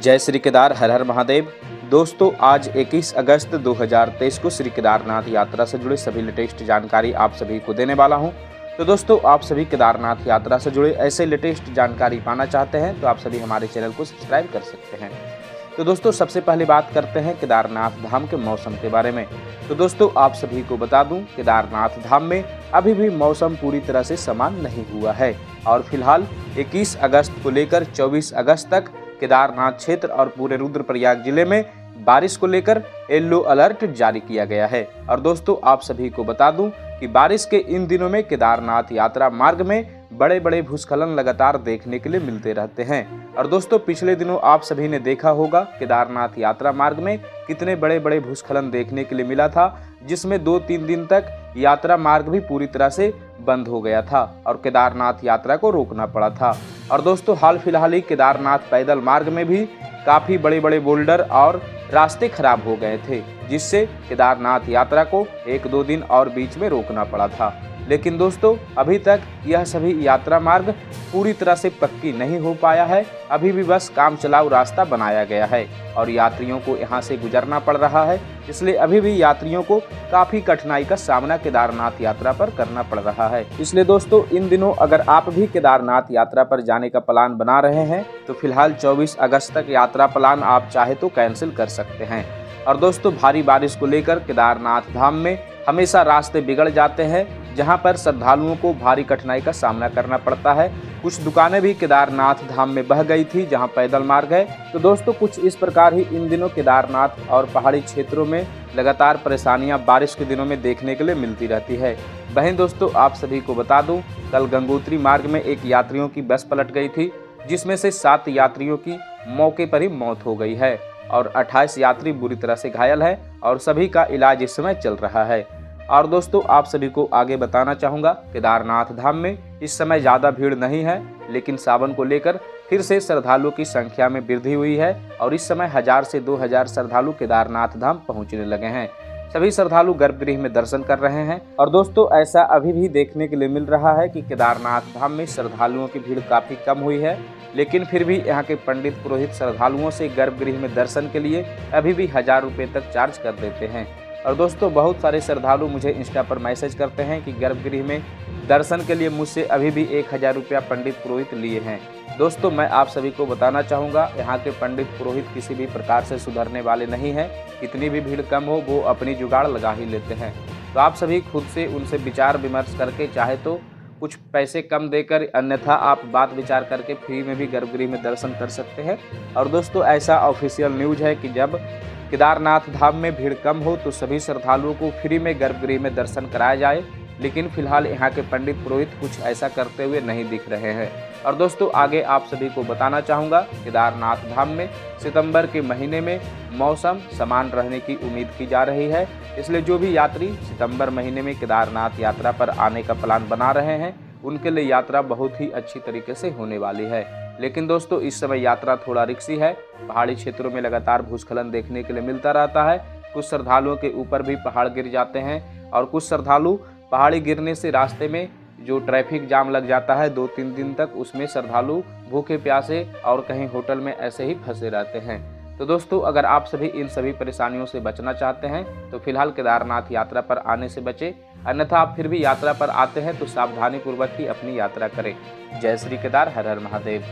जय श्री केदार, हर हर महादेव। दोस्तों, आज 21 अगस्त 2023 को श्री केदारनाथ यात्रा से जुड़े सभी लेटेस्ट जानकारी आप सभी को देने वाला हूं। तो दोस्तों, आप सभी केदारनाथ यात्रा से जुड़े ऐसे लेटेस्ट जानकारी पाना चाहते हैं तो आप सभी हमारे चैनल को सब्सक्राइब कर सकते हैं। तो दोस्तों, सबसे पहले बात करते हैं केदारनाथ धाम के मौसम के बारे में। तो दोस्तों, आप सभी को बता दूं, केदारनाथ धाम में अभी भी मौसम पूरी तरह से समान नहीं हुआ है और फिलहाल 21 अगस्त को लेकर 24 अगस्त तक केदारनाथ क्षेत्र और पूरे रुद्रप्रयाग जिले में बारिश को लेकर येलो अलर्ट जारी किया गया है। और दोस्तों, आप सभी को बता दूं कि बारिश के इन दिनों में केदारनाथ यात्रा मार्ग में बड़े बड़े भूस्खलन लगातार देखने के लिए मिलते रहते हैं। और दोस्तों, पिछले दिनों आप सभी ने देखा होगा केदारनाथ यात्रा मार्ग में कितने बड़े बड़े भूस्खलन देखने के लिए मिला था, जिसमें 2-3 दिन तक यात्रा मार्ग भी पूरी तरह से बंद हो गया था और केदारनाथ यात्रा को रोकना पड़ा था। और दोस्तों, हाल फिलहाल ही केदारनाथ पैदल मार्ग में भी काफी बड़े बड़े बोल्डर और रास्ते खराब हो गए थे, जिससे केदारनाथ यात्रा को 1-2 दिन और बीच में रोकना पड़ा था। लेकिन दोस्तों, अभी तक यह सभी यात्रा मार्ग पूरी तरह से पक्की नहीं हो पाया है। अभी भी बस काम चलाऊ रास्ता बनाया गया है और यात्रियों को यहां से गुजरना पड़ रहा है, इसलिए अभी भी यात्रियों को काफी कठिनाई का सामना केदारनाथ यात्रा पर करना पड़ रहा है। इसलिए दोस्तों, इन दिनों अगर आप भी केदारनाथ यात्रा पर जाने का प्लान बना रहे हैं तो फिलहाल 24 अगस्त तक यात्रा प्लान आप चाहे तो कैंसिल कर सकते हैं। और दोस्तों, भारी बारिश को लेकर केदारनाथ धाम में हमेशा रास्ते बिगड़ जाते हैं, जहां पर श्रद्धालुओं को भारी कठिनाई का सामना करना पड़ता है। कुछ दुकानें भी केदारनाथ धाम में बह गई थी जहां पैदल मार्ग है। तो दोस्तों, कुछ इस प्रकार ही इन दिनों केदारनाथ और पहाड़ी क्षेत्रों में लगातार परेशानियां बारिश के दिनों में देखने के लिए मिलती रहती है। वहीं दोस्तों, आप सभी को बता दूं, कल गंगोत्री मार्ग में एक यात्रियों की बस पलट गई थी, जिसमें से 7 यात्रियों की मौके पर ही मौत हो गई है और 28 यात्री बुरी तरह से घायल है और सभी का इलाज इस समय चल रहा है। और दोस्तों, आप सभी को आगे बताना चाहूँगा, केदारनाथ धाम में इस समय ज़्यादा भीड़ नहीं है, लेकिन सावन को लेकर फिर से श्रद्धालुओं की संख्या में वृद्धि हुई है और इस समय 1000 से 2000 श्रद्धालु केदारनाथ धाम पहुँचने लगे हैं। सभी श्रद्धालु गर्भगृह में दर्शन कर रहे हैं। और दोस्तों, ऐसा अभी भी देखने के लिए मिल रहा है कि केदारनाथ धाम में श्रद्धालुओं की भीड़ काफ़ी कम हुई है, लेकिन फिर भी यहाँ के पंडित पुरोहित श्रद्धालुओं से गर्भगृह में दर्शन के लिए अभी भी 1000 रुपये तक चार्ज कर देते हैं। और दोस्तों, बहुत सारे श्रद्धालु मुझे इंस्टा पर मैसेज करते हैं कि गर्भगृह में दर्शन के लिए मुझसे अभी भी 1000 रुपया पंडित पुरोहित लिए हैं। दोस्तों, मैं आप सभी को बताना चाहूँगा, यहाँ के पंडित पुरोहित किसी भी प्रकार से सुधरने वाले नहीं हैं। कितनी भी भीड़ कम हो, वो अपनी जुगाड़ लगा ही लेते हैं। तो आप सभी खुद से उनसे विचार विमर्श करके चाहे तो कुछ पैसे कम देकर, अन्यथा आप बात विचार करके फ्री में भी गर्भगृह में दर्शन कर सकते हैं। और दोस्तों, ऐसा ऑफिशियल न्यूज़ है कि जब केदारनाथ धाम में भीड़ कम हो तो सभी श्रद्धालुओं को फ्री में गर्भगृह में दर्शन कराया जाए, लेकिन फिलहाल यहाँ के पंडित पुरोहित कुछ ऐसा करते हुए नहीं दिख रहे हैं। और दोस्तों, आगे आप सभी को बताना चाहूँगा, केदारनाथ धाम में सितंबर के महीने में मौसम समान रहने की उम्मीद की जा रही है, इसलिए जो भी यात्री सितंबर महीने में केदारनाथ यात्रा पर आने का प्लान बना रहे हैं उनके लिए यात्रा बहुत ही अच्छी तरीके से होने वाली है। लेकिन दोस्तों, इस समय यात्रा थोड़ा रिस्की है। पहाड़ी क्षेत्रों में लगातार भूस्खलन देखने के लिए मिलता रहता है। कुछ श्रद्धालुओं के ऊपर भी पहाड़ गिर जाते हैं और कुछ श्रद्धालु पहाड़ी गिरने से रास्ते में जो ट्रैफिक जाम लग जाता है 2-3 दिन तक, उसमें श्रद्धालु भूखे प्यासे और कहीं होटल में ऐसे ही फंसे रहते हैं। तो दोस्तों, अगर आप सभी इन सभी परेशानियों से बचना चाहते हैं तो फिलहाल केदारनाथ यात्रा पर आने से बचें, अन्यथा आप फिर भी यात्रा पर आते हैं तो सावधानी पूर्वक ही अपनी यात्रा करें। जय श्री केदार, हर हर महादेव।